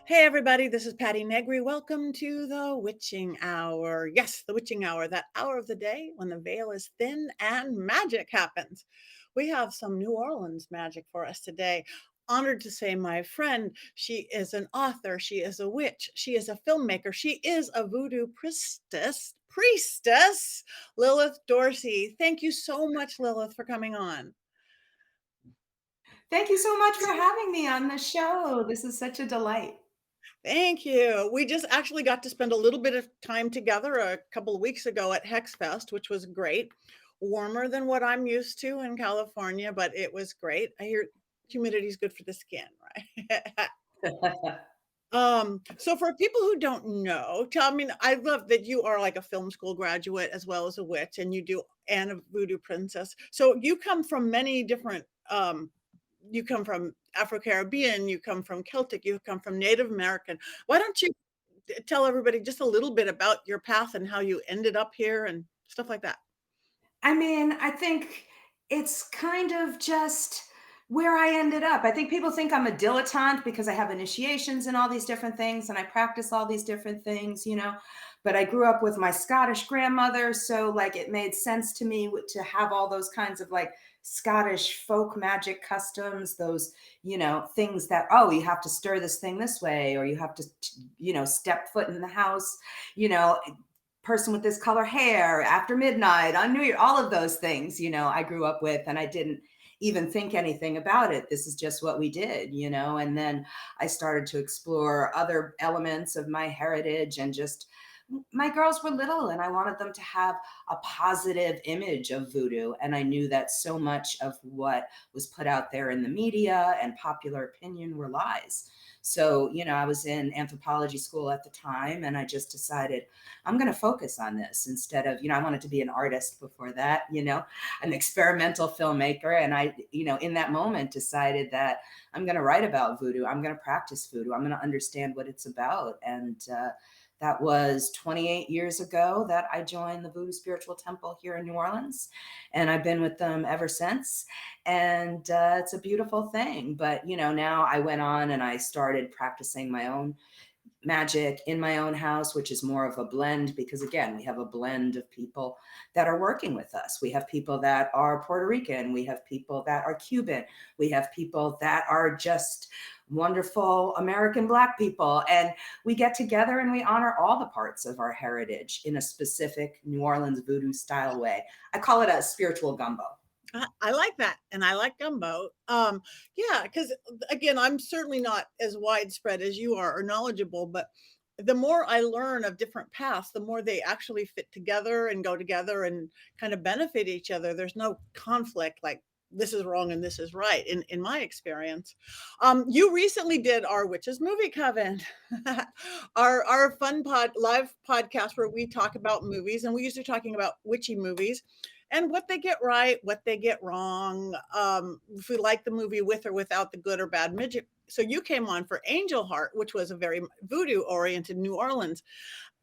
Hey, everybody, this is Patti Negri. Welcome to the Witching Hour. Yes, the Witching Hour, that hour of the day when the veil is thin and magic happens. We have some New Orleans magic for us today. Honored to say, my friend, she is an author, she is a witch, she is a filmmaker, she is a voodoo priestess, Lilith Dorsey. Thank you so much, Lilith, for coming on. Thank you so much for having me on the show. This is such a delight. Thank you. We just actually got to spend a little bit of time together a couple of weeks ago at HexFest, which was great. Warmer than what I'm used to in California, but it was great. I hear humidity is good for the skin, right? So for people who don't know, tell me, I love that you are like a film school graduate as well as a witch, and you do and a voodoo princess. So you come from many different you come from Afro-Caribbean, you come from Celtic, you come from Native American. Why don't you tell everybody just a little bit about your path and how you ended up here and stuff like that? I mean, I think it's kind of just where I ended up. I think people think I'm a dilettante because I have initiations and all these different things and I practice all these different things. But I grew up with my Scottish grandmother, so like it made sense to me to have all those kinds of like Scottish folk magic customs, those things that, oh, you have to stir this thing this way, or you have to step foot in the house, you know, person with this color hair after midnight on New Year, all of those things, I grew up with, and I didn't even think anything about it. This is just what we did. And then I started to explore other elements of my heritage, and just my girls were little and I wanted them to have a positive image of voodoo. And I knew that so much of what was put out there in the media and popular opinion were lies. So, I was in anthropology school at the time, and I just decided I'm going to focus on this instead of, I wanted to be an artist before that, an experimental filmmaker. And I, in that moment decided that I'm going to write about voodoo. I'm going to practice voodoo. I'm going to understand what it's about. And that was 28 years ago that I joined the Voodoo Spiritual Temple here in New Orleans. And I've been with them ever since. And it's a beautiful thing. But, now I went on and I started practicing my own magic in my own house, which is more of a blend, because again, we have a blend of people that are working with us. We have people that are Puerto Rican, we have people that are Cuban, we have people that are just wonderful American Black people, and we get together and we honor all the parts of our heritage in a specific New Orleans voodoo style way. I call it a spiritual gumbo. I like that, and I like gumbo. Yeah, because again, I'm certainly not as widespread as you are or knowledgeable, but the more I learn of different paths, the more they actually fit together and go together and kind of benefit each other. There's no conflict like this is wrong and this is right in my experience. You recently did our Witches Movie Coven, our fun live podcast where we talk about movies, and we used to talking about witchy movies and what they get right, what they get wrong, if we like the movie with or without the good or bad midget. So you came on for Angel Heart, which was a very voodoo oriented New Orleans.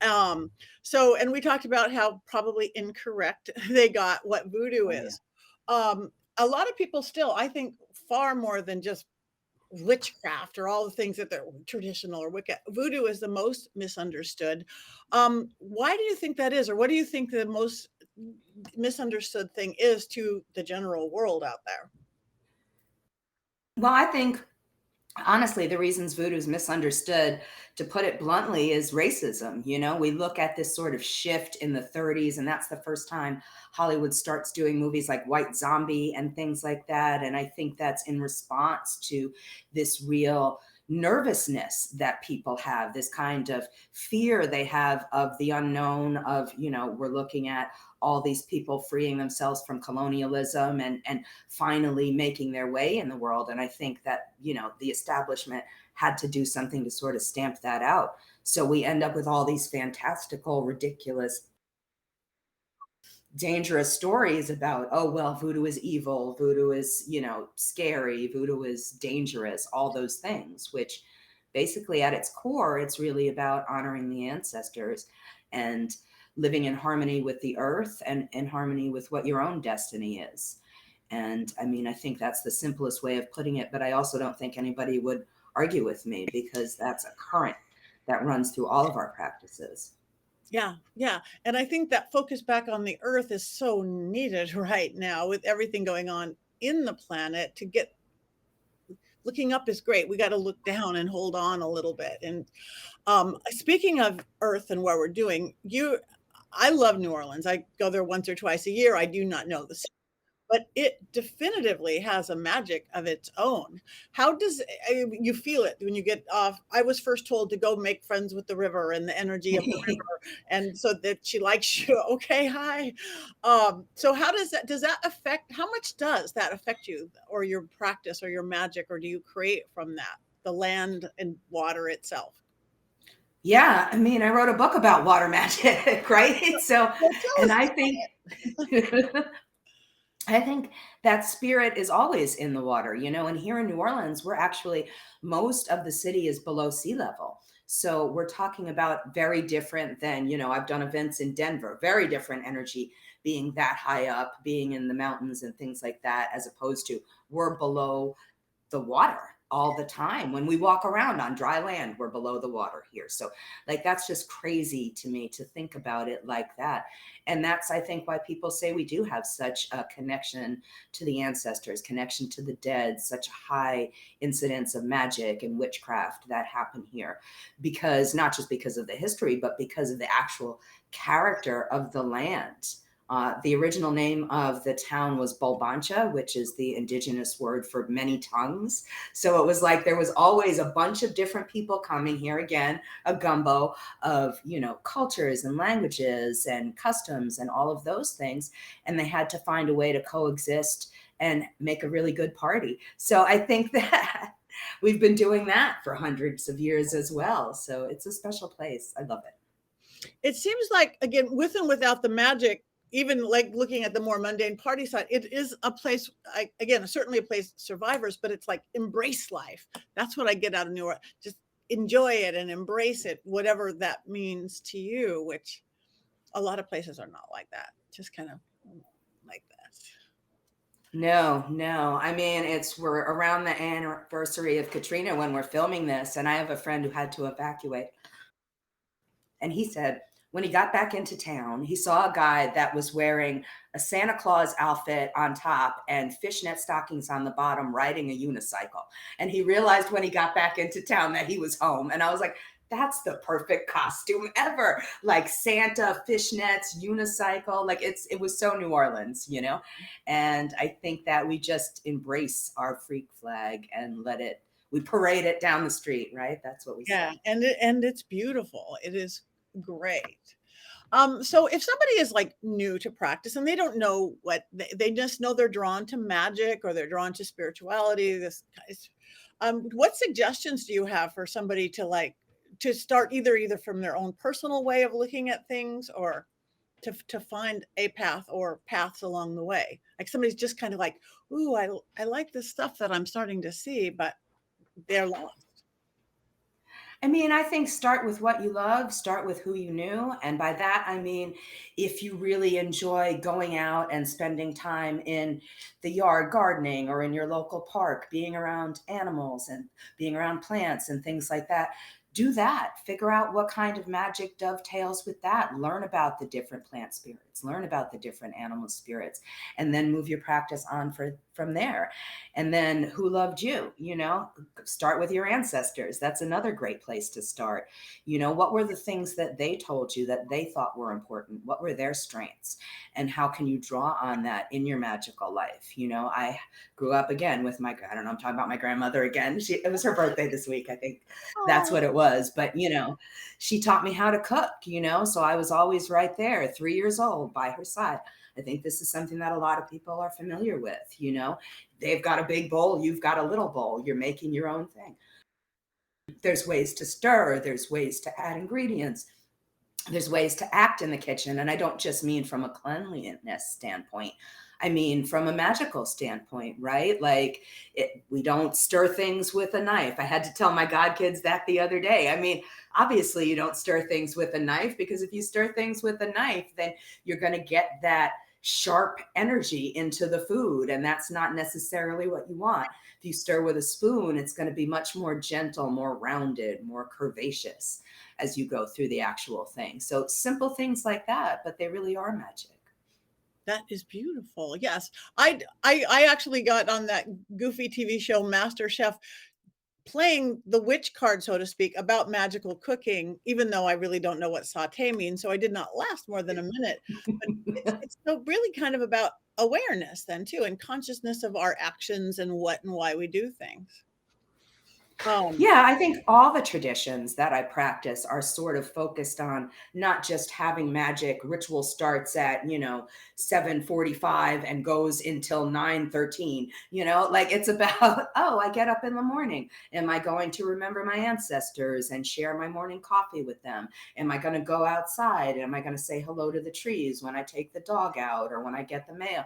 And we talked about how probably incorrect they got what voodoo Oh yeah. is. A lot of people still, I think, far more than just witchcraft or all the things that they're traditional or Wicca. Voodoo is the most misunderstood. Why do you think that is, or what do you think the most misunderstood thing is to the general world out there? Well, I think honestly, the reasons voodoo is misunderstood, to put it bluntly, is racism. We look at this sort of shift in the 30s, and that's the first time Hollywood starts doing movies like White Zombie and things like that. And I think that's in response to this real nervousness that people have, this kind of fear they have of the unknown, of, we're looking at all these people freeing themselves from colonialism and finally making their way in the world. And I think that, the establishment had to do something to sort of stamp that out. So we end up with all these fantastical, ridiculous, dangerous stories about, oh, well, voodoo is evil, voodoo is, scary, voodoo is dangerous, all those things, which basically at its core, it's really about honoring the ancestors and living in harmony with the earth and in harmony with what your own destiny is. And I mean, I think that's the simplest way of putting it, but I also don't think anybody would argue with me, because that's a current that runs through all of our practices. Yeah, yeah. And I think that focus back on the earth is so needed right now with everything going on in the planet. To get looking up is great. We got to look down and hold on a little bit. And speaking of earth and what we're doing, I love New Orleans. I go there once or twice a year. I do not know the, but it definitively has a magic of its own. How does you feel it when you get off? I was first told to go make friends with the river and the energy of the river, and so that she likes you. Okay, hi. So how does that affect? How much does that affect you, or your practice, or your magic, or do you create from that, the land and water itself? Yeah, I mean, I wrote a book about water magic, right? So, Well, tell and us I about think I think that spirit is always in the water, and here in New Orleans, we're actually, most of the city is below sea level. So we're talking about very different than, I've done events in Denver, very different energy, being that high up, being in the mountains and things like that, as opposed to we're below the water all the time. When we walk around on dry land, we're below the water here. So like, that's just crazy to me to think about it like that. And that's, I think, why people say we do have such a connection to the ancestors, connection to the dead, such a high incidence of magic and witchcraft that happen here, because not just because of the history, but because of the actual character of the land. The original name of the town was Bulbancha, which is the indigenous word for many tongues. So it was like there was always a bunch of different people coming here, again, a gumbo of, cultures and languages and customs and all of those things. And they had to find a way to coexist and make a really good party. So I think that we've been doing that for hundreds of years as well. So it's a special place. I love it. It seems like, again, with and without the magic, even like looking at the more mundane party side, it is a place, again, certainly a place survivors, but it's like embrace life. That's what I get out of New York. Just enjoy it and embrace it, whatever that means to you, which a lot of places are not like that. Just kind of like that. No, no. I mean, we're around the anniversary of Katrina when we're filming this, and I have a friend who had to evacuate. And he said when he got back into town, he saw a guy that was wearing a Santa Claus outfit on top and fishnet stockings on the bottom, riding a unicycle. And he realized when he got back into town that he was home. And I was like, that's the perfect costume ever. Like Santa, fishnets, unicycle. Like it was so New Orleans, And I think that we just embrace our freak flag and we parade it down the street, right? That's what we Yeah, say. and it's beautiful. It is great. So if somebody is like new to practice and they don't know what they just know they're drawn to magic or they're drawn to spirituality, what suggestions do you have for somebody to to start either from their own personal way of looking at things, or to find a path or paths along the way? Like somebody's just kind of like, ooh, I like this stuff that I'm starting to see, but they're lost. I mean, I think start with what you love, start with who you knew. And by that, I mean, if you really enjoy going out and spending time in the yard gardening or in your local park, being around animals and being around plants and things like that, do that. Figure out what kind of magic dovetails with that. Learn about the different plant spirits, learn about the different animal spirits, and then move your practice on from there. And then who loved you? Start with your ancestors. That's another great place to start. What were the things that they told you that they thought were important? What were their strengths? And how can you draw on that in your magical life? I grew up again with I don't know, I'm talking about my grandmother again. It was her birthday this week. I think that's what it was. But, she taught me how to cook, so I was always right there, 3 years old by her side. I think this is something that a lot of people are familiar with. They've got a big bowl, you've got a little bowl, you're making your own thing. There's ways to stir, there's ways to add ingredients, there's ways to act in the kitchen. And I don't just mean from a cleanliness standpoint. I mean, from a magical standpoint, right? Like we don't stir things with a knife. I had to tell my godkids that the other day. I mean, obviously you don't stir things with a knife, because if you stir things with a knife, then you're going to get that sharp energy into the food, and that's not necessarily what you want. If you stir with a spoon, it's going to be much more gentle, more rounded, more curvaceous as you go through the actual thing. So simple things like that, but they really are magic. That is beautiful. Yes. I actually got on that goofy TV show Master Chef playing the witch card, so to speak, about magical cooking, even though I really don't know what sauté means, so I did not last more than a minute. But it's so really kind of about awareness then too, and consciousness of our actions and what and why we do things. Yeah, I think all the traditions that I practice are sort of focused on not just having magic. Ritual starts at, 7:45 and goes until 9:13, like it's about, oh, I get up in the morning. Am I going to remember my ancestors and share my morning coffee with them? Am I going to go outside? Am I going to say hello to the trees when I take the dog out or when I get the mail?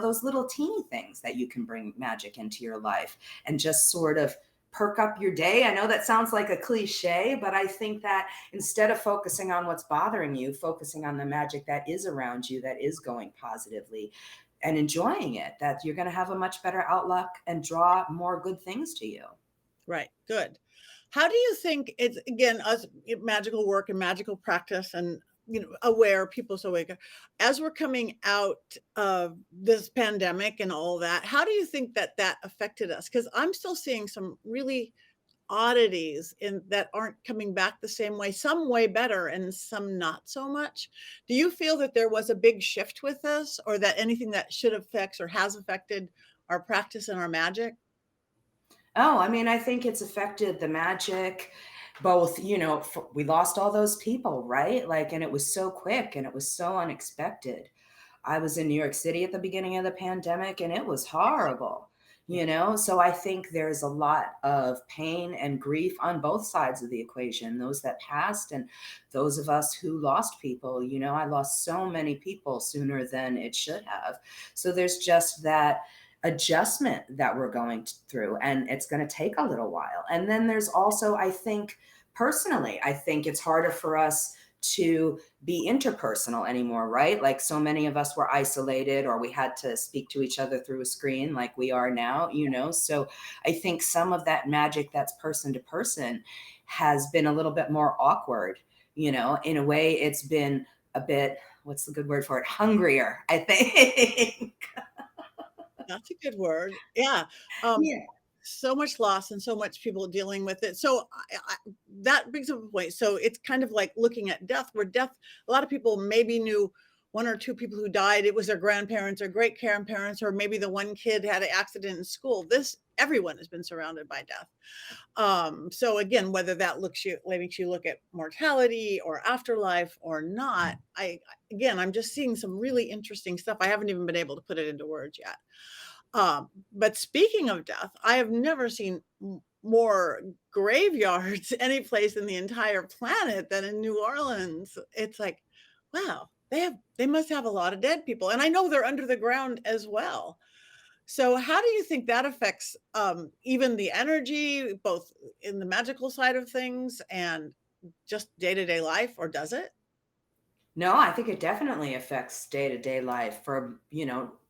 Those little teeny things that you can bring magic into your life and just sort of perk up your day. I know that sounds like a cliche, but I think that instead of focusing on what's bothering you, focusing on the magic that is around you, that is going positively and enjoying it, that you're going to have a much better outlook and draw more good things to you. Right. Good. How do you think it's, again, us magical work and magical practice and, aware people so awake, as we're coming out of this pandemic and all that, how do you think that that affected us? Because I'm still seeing some really oddities in that aren't coming back the same way, some way better and some not so much. Do you feel that there was a big shift with this, or that anything that should affect or has affected our practice and our magic? Oh, I mean, I think it's affected the magic, both, we lost all those people, right? Like, and it was so quick and it was so unexpected. I was in New York City at the beginning of the pandemic and it was horrible, So I think there's a lot of pain and grief on both sides of the equation, those that passed and those of us who lost people. I lost so many people sooner than it should have. So there's just that adjustment that we're going through, and it's going to take a little while. And then there's also, I think, personally, I think it's harder for us to be interpersonal anymore, right? Like so many of us were isolated or we had to speak to each other through a screen like we are now, So I think some of that magic that's person to person has been a little bit more awkward, in a way it's been a bit, what's the good word for it? Hungrier, I think. That's a good word. Yeah. Um, Yeah. so much loss and so much people dealing with it. So that brings up a point. So it's kind of like looking at death, where death, a lot of people maybe knew one or two people who died. It was their grandparents or great grandparents, or maybe the one kid had an accident in school. Everyone has been surrounded by death. So again, whether that makes you look at mortality or afterlife or not, I'm just seeing some really interesting stuff. I haven't even been able to put it into words yet. But speaking of death, I have never seen more graveyards any place in the entire planet than in New Orleans. It's like, wow, they must have a lot of dead people. And I know they're under the ground as well. So how do you think that affects even the energy, both in the magical side of things and just day-to-day life, or does it? No, I think it definitely affects day-to-day life for,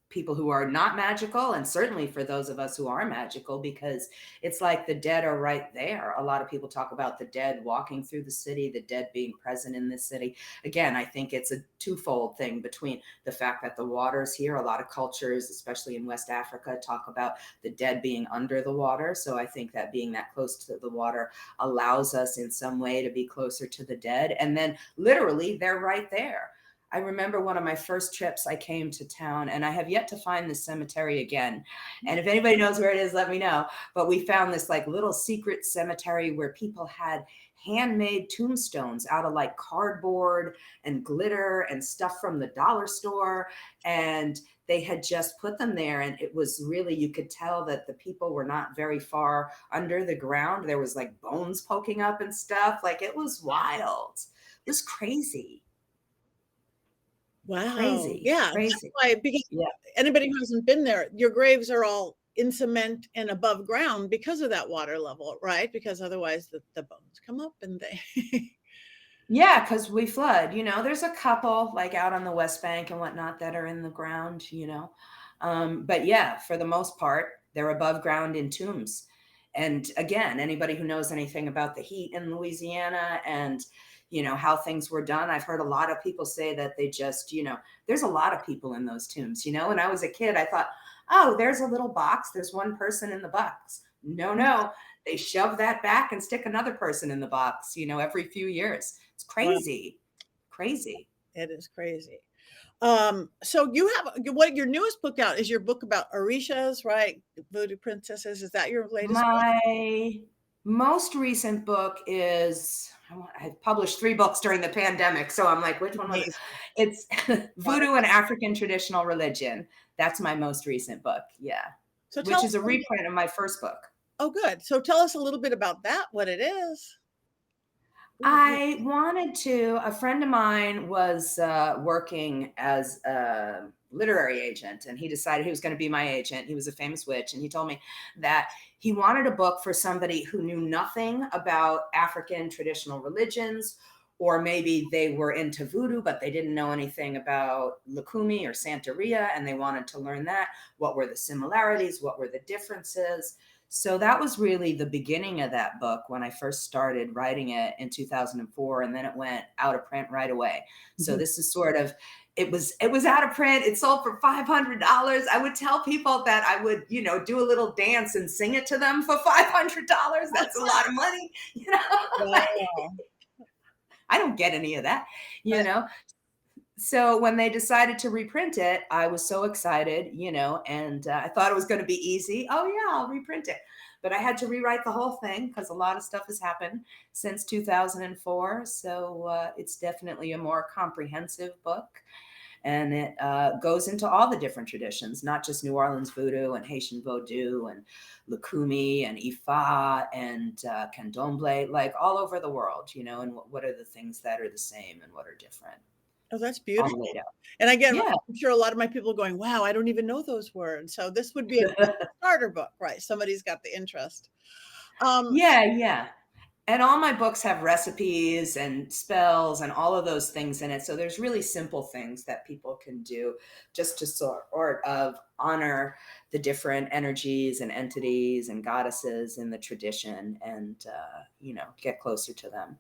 people who are not magical, and certainly for those of us who are magical, because it's like the dead are right there. A lot of people talk about the dead walking through the city, the dead being present in this city. Again, I think it's a twofold thing between the fact that the water's here. A lot of cultures, especially in West Africa, talk about the dead being under the water. So I think that being that close to the water allows us in some way to be closer to the dead. And then literally they're right there. I remember one of my first trips, I came to town and I have yet to find this cemetery again. And if anybody knows where it is, let me know. But we found this like little secret cemetery where people had handmade tombstones out of like cardboard and glitter and stuff from the dollar store. And they had just put them there. And it was really, you could tell that the people were not very far under the ground. There was like bones poking up and stuff. Like it was wild. It was crazy. Wow. Crazy, Yeah, that's crazy. why, because Yeah. anybody who hasn't been there, your graves are all in cement and above ground because of that water level, right? Because otherwise the bones come up and they Yeah, because we flood. There's a couple like out on the West Bank and whatnot that are in the ground. But yeah, for the most part, they're above ground in tombs. And again, anybody who knows anything about the heat in Louisiana and how things were done, I've heard a lot of people say that they just, there's a lot of people in those tombs. When I was a kid, I thought, oh, there's a little box, there's one person in the box. No, they shove that back and stick another person in the box, every few years. It's Wow, crazy. Crazy. it is crazy. So you have what your newest book out is your book about Orishas, right? Voodoo princesses. Is that your latest one? My most recent book is I published 3 books during the pandemic, so I'm like, which one was it? Amazing. It's Wow. Voodoo and African Traditional Religion. That's my most recent book, yeah, So tell which us is a a little bit. reprint of my first book. Oh, good. So tell us a little bit about that, what it is. Ooh, A friend of mine was working as a literary agent, and he decided he was going to be my agent. He was a famous witch, and he told me that he wanted a book for somebody who knew nothing about African traditional religions, or maybe they were into voodoo, but they didn't know anything about Lukumi or Santeria, and they wanted to learn that. What were the similarities? What were the differences? So that was really the beginning of that book when I first started writing it in 2004, and then it went out of print right away. So mhm. this is sort of it was out of print. It sold for $500. I would tell people that I would, do a little dance and sing it to them for $500. That's a lot of money. Wow. I don't get any of that, you Right. know. So when they decided to reprint it, I was so excited, and I thought it was going to be easy. Oh yeah, I'll reprint it. But I had to rewrite the whole thing because a lot of stuff has happened since 2004. So it's definitely a more comprehensive book. And it goes into all the different traditions, not just New Orleans voodoo and Haitian Vodou and Lukumi and Ifa and Candomblé, like all over the world, and what are the things that are the same and what are different Oh, that's all the beautiful. way down. And again, Yeah. I'm sure a lot of my people are going, wow, I don't even know those words. So this would be a good starter book, right? Somebody's got the interest. So Yeah, yeah. And all my books have recipes and spells and all of those things in it. So there's really simple things that people can do just to sort of honor the different energies and entities and goddesses in the tradition and, get closer to them.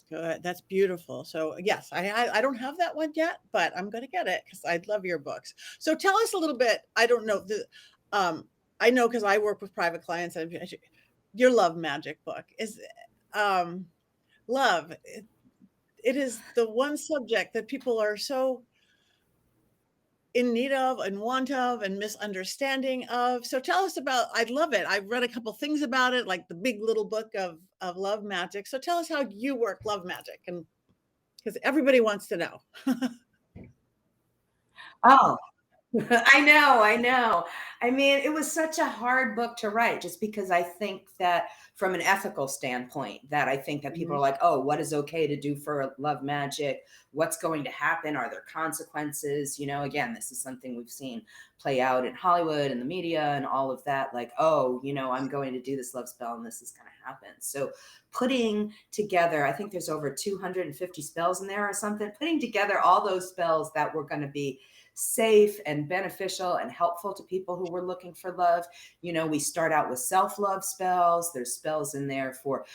good. That's beautiful. So yes, I don't have that one yet, but I'm going to get it because I love your books. So tell us a little bit. I don't know um, I know because I work with private clients. Your love magic book is um, love. It is the one subject that people are so in need of and want of and misunderstanding of. So tell us about I'd love it. I've read a couple things about it, like the big little book of love magic. So tell us how you work love magic and because everybody wants to know. Oh, I know, I know. I mean, it was such a hard book to write just because I think that from an ethical standpoint, that I think that people are Mhm. like, oh, what is okay to do for love magic? What's going to happen? Are there consequences? Again, this is something we've seen play out in Hollywood and the media and all of that. Like, oh, I'm going to do this love spell and this is going to happen. So putting together, I think there's over 250 spells in there or something, putting together all those spells that were going to be safe and beneficial and helpful to people who were looking for love. We start out with self-love spells. There's spells in there for,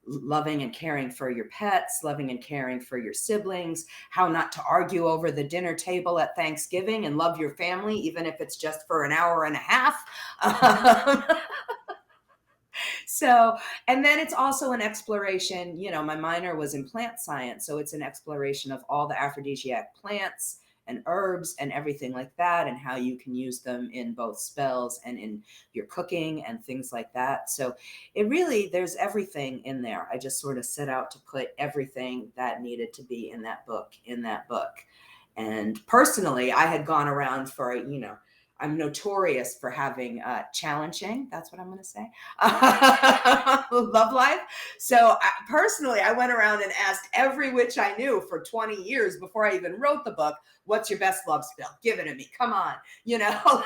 loving and caring for your pets, loving and caring for your siblings, how not to argue over the dinner table at Thanksgiving and love your family, even if it's just for an hour and a half. So, and then it's also an exploration. My minor was in plant science. So it's an exploration of all the aphrodisiac plants and herbs and everything like that, and how you can use them in both spells and in your cooking and things like that. So there's everything in there. I just sort of set out to put everything that needed to be in that book. And personally, I had gone around for, I'm notorious for having challenging, that's what I'm going to say, love life. So personally, I went around and asked every witch I knew for 20 years before I even wrote the book, what's your best love spell? Give it to me. Come on.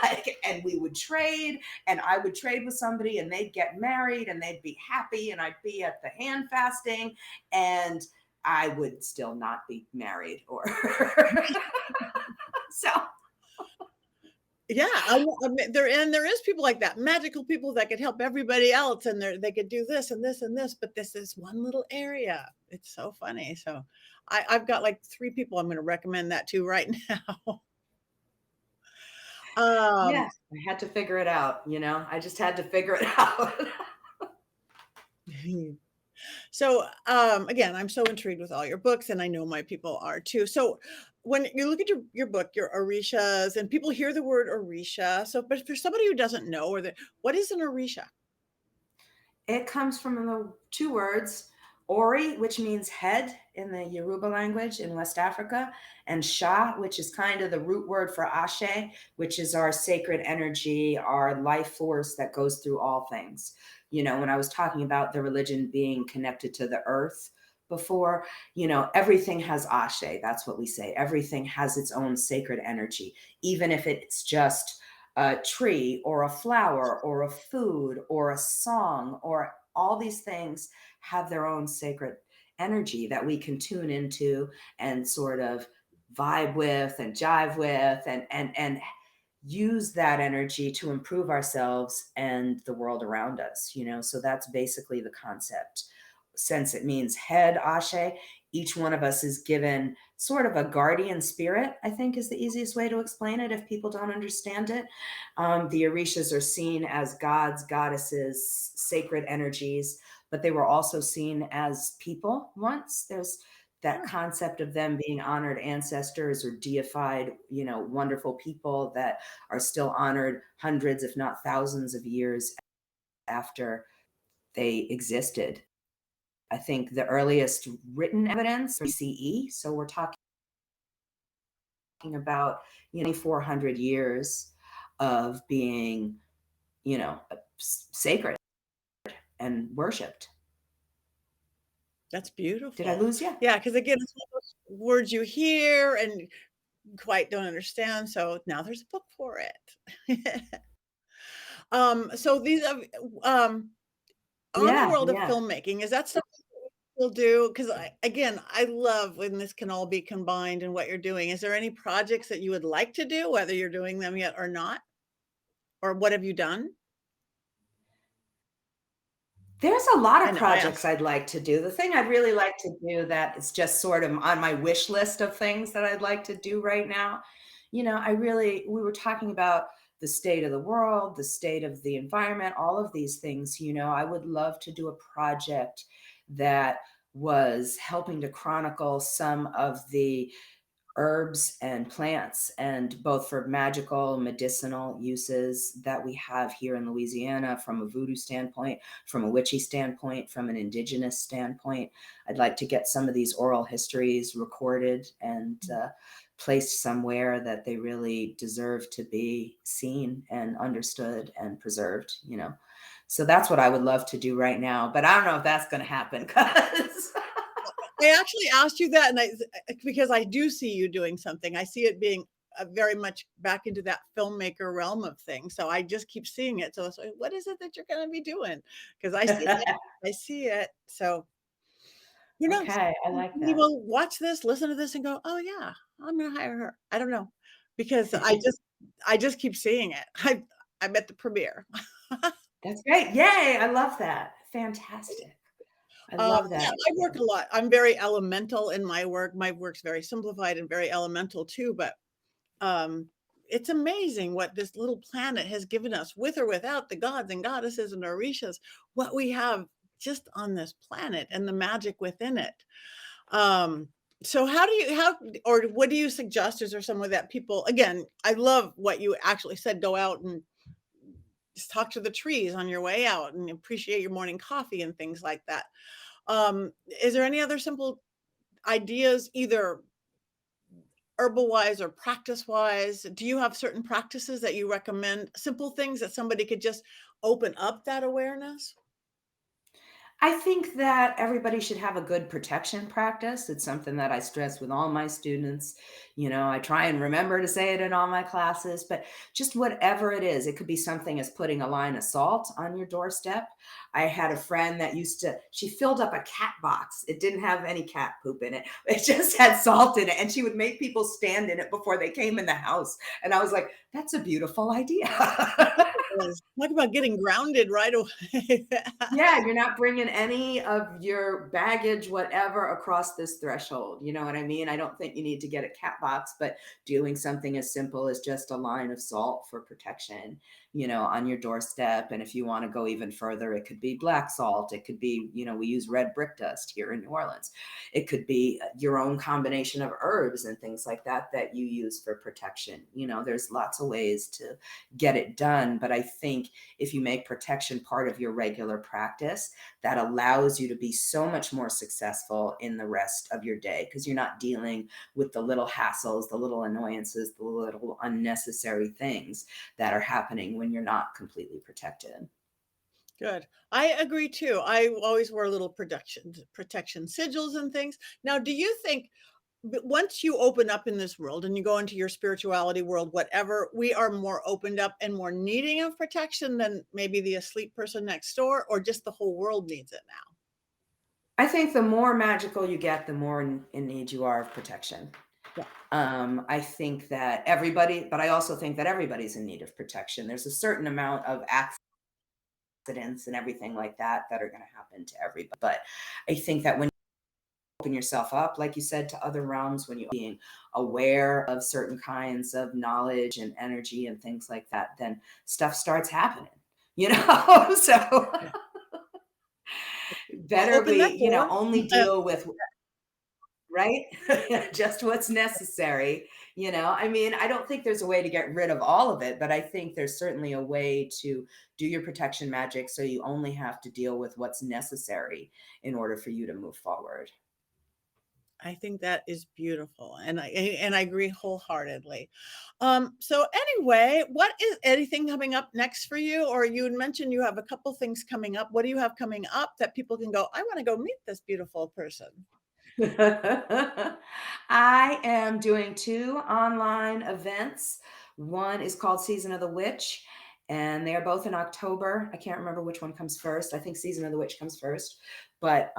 Like, and we would trade, and I would trade with somebody and they'd get married and they'd be happy, and I'd be at the hand fasting and I would still not be married or so. Yeah, I mean, there is people like that, magical people that could help everybody else, and they could do this and this and this, but this is one little area. It's so funny. So I've got like 3 people I'm going to recommend that to right now. Yeah, Um, I had to figure it out, I just had to figure it out. so again, I'm so intrigued with all your books, and I know my people are too. So when you look at your book, your Orishas, and people hear the word Orisha. So, but for somebody who doesn't know, what is an Orisha? It comes from the 2 words, Ori, which means head in the Yoruba language in West Africa, and Sha, which is kind of the root word for Ashe, which is our sacred energy, our life force that goes through all things. When I was talking about the religion being connected to the earth before, everything has Ashe. That's what we say. Everything has its own sacred energy, even if it's just a tree or a flower or a food or a song, or all these things have their own sacred energy that we can tune into and sort of vibe with and jive with, and use that energy to improve ourselves and the world around us. So that's basically the concept. Since it means head, Ashe, each one of us is given sort of a guardian spirit, I think is the easiest way to explain it if people don't understand it. The Orishas are seen as gods, goddesses, sacred energies, but they were also seen as people once. There's that Sure. concept of them being honored ancestors or deified, wonderful people that are still honored hundreds, if not thousands of years after they existed. I think the earliest written evidence BCE. So we're talking about 400 years of being, sacred and worshipped. That's Did I beautiful. lose you? Yeah, because again, it's one of those words you hear and quite don't understand. So now there's a book for it. So these are on the Yeah, world of yeah. filmmaking. Is that something you'll do? Because I love when this can all be combined in what you're doing. Is there any projects that you would like to do, whether you're doing them yet or not? Or what have you done? There's a lot I of know I projects asked. I'd like to do. The thing I'd really like to do that is just sort of on my wish list of things that I'd like to do right now. We were talking about the state of the world, the state of the environment, all of these things. I would love to do a project that was helping to chronicle some of the herbs and plants, and both for magical medicinal uses that we have here in Louisiana from a voodoo standpoint, from a witchy standpoint, from an indigenous standpoint. I'd like to get some of these oral histories recorded and placed somewhere that they really deserve to be seen and understood and preserved. So that's what I would love to do right now, but I don't know if that's going to happen because I actually asked you that, and because I do see you doing something. I see it being very much back into that filmmaker realm of things. So I just keep seeing it. So it's like, what is it that you're going to be doing? Because I see it. I see it. So who knows? Okay, I like You that. will watch this, listen to this, and go, "Oh yeah, I'm going to hire her." I don't know, because I just keep seeing it. I'm at the premiere. That's great. Yay, I love that. Fantastic. I love Yeah, that. I work a lot. I'm very elemental in my work. My work's very simplified and very elemental too, but um, it's amazing what this little planet has given us, with or without the gods and goddesses and orishas, what we have just on this planet and the magic within it. Um, so how or what do you suggest? Is there somewhere that people, again, I love what you actually said, go out and just talk to the trees on your way out and appreciate your morning coffee and things like that. Is there any other simple ideas, either herbal wise or practice wise? Do you have certain practices that you recommend? Simple things that somebody could just open up that awareness? I think that everybody should have a good protection practice. It's something that I stress with all my students. I try and remember to say it in all my classes, but just whatever it is, it could be something as putting a line of salt on your doorstep. I had a friend that she filled up a cat box. It didn't have any cat poop in it. It just had salt in it. And she would make people stand in it before they came in the house. And I was like, that's a beautiful idea. Talk about getting grounded right away. Yeah, you're not bringing any of your baggage, whatever, across this threshold. You know what I mean? I don't think you need to get a cat box, but doing something as simple as just a line of salt for protection, on your doorstep. And if you want to go even further, it could be black salt. It could be, we use red brick dust here in New Orleans. It could be your own combination of herbs and things like that that you use for protection. There's lots of ways to get it done. But I think if you make protection part of your regular practice, that allows you to be so much more successful in the rest of your day because you're not dealing with the little hassles, the little annoyances, the little unnecessary things that are happening when you're not completely protected. Good. I agree too. I always wear little protection sigils and things. Now, do you think once you open up in this world and you go into your spirituality world, whatever, we are more opened up and more needing of protection than maybe the asleep person next door, or just the whole world needs it now? I think the more magical you get, the more in need you are of protection. Yeah. I think that everybody, but I also think that everybody's in need of protection. There's a certain amount of accidents and everything like that are going to happen to everybody. But I think that when open yourself up, like you said, to other realms, when you're being aware of certain kinds of knowledge and energy and things like that, then stuff starts happening. So Well, better open that we, door. only deal with, right? Just what's necessary. I mean, I don't think there's a way to get rid of all of it, but I think there's certainly a way to do your protection magic so you only have to deal with what's necessary in order for you to move forward. I think that is beautiful, and I agree wholeheartedly. So anyway, what is anything coming up next for you? Or you had mentioned you have a couple things coming up. What do you have coming up that people can go, I want to go meet this beautiful person? I am doing 2 online events. One is called Season of the Witch, and they are both in October. I can't remember which one comes first. I think Season of the Witch comes first, but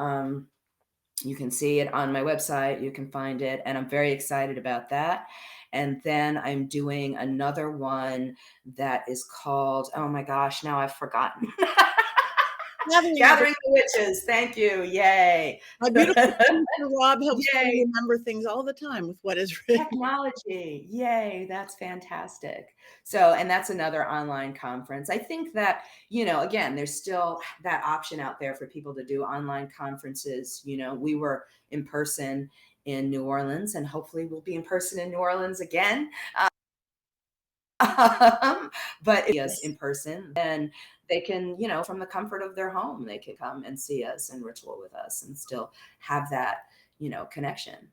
you can see it on my website. You can find it, and I'm very excited about that. And then I'm doing another one that is called, oh my gosh, now I've forgotten. Gathering of the Gathering the Witches. Thank you. Yay. My beautiful friend, Mr. Rob helps me Yay. remember things all the time with what is written. Technology. Yay. That's fantastic. So, and that's another online conference. I think that, again, there's still that option out there for people to do online conferences. We were in person in New Orleans, and hopefully we'll be in person in New Orleans again. But yes, Yes. in person, then they can, from the comfort of their home, they can come and see us and ritual with us and still have that, connection.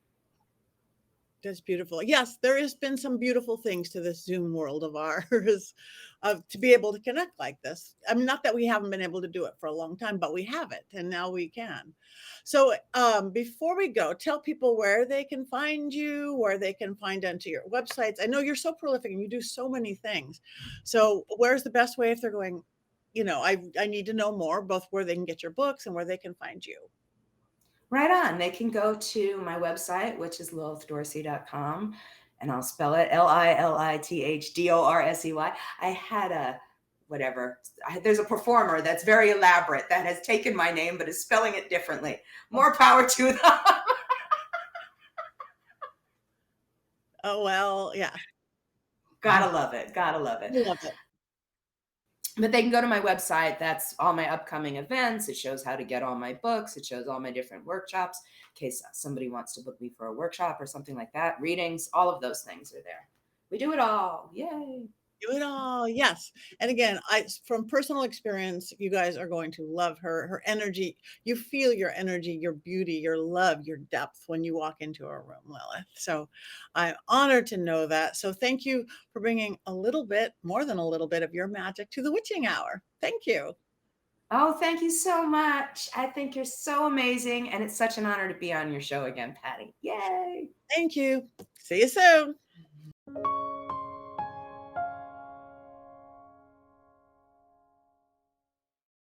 That's beautiful. Yes, there has been some beautiful things to this Zoom world of ours, of to be able to connect like this. I mean, not that we haven't been able to do it for a long time, but we have it, and now we can. So, before we go, tell people where they can find you, where they can find onto your websites. I know you're so prolific and you do so many things. So, where's the best way if they're going, I need to know more, both where they can get your books and where they can find you. Right on. They can go to my website, which is lilithdorsey.com, and I'll spell it LilithDorsey. I had a whatever. There's a performer that's very elaborate that has taken my name but is spelling it differently. More power to them. Oh, well, yeah. Gotta love it. Gotta love it. I love it. But they can go to my website. That's all my upcoming events. It shows how to get all my books. It shows all my different workshops in case somebody wants to book me for a workshop or something like that. Readings, all of those things are there. We do it all. Yay. Do it all, yes. And again, from personal experience, you guys are going to love her. Her energy, you feel your energy, your beauty, your love, your depth when you walk into a room, Lilith. So I'm honored to know that. So thank you for bringing a little bit, more than a little bit of your magic to the witching hour. Thank you. Oh, thank you so much. I think you're so amazing, and it's such an honor to be on your show again, Patty. Yay. Thank you. See you soon.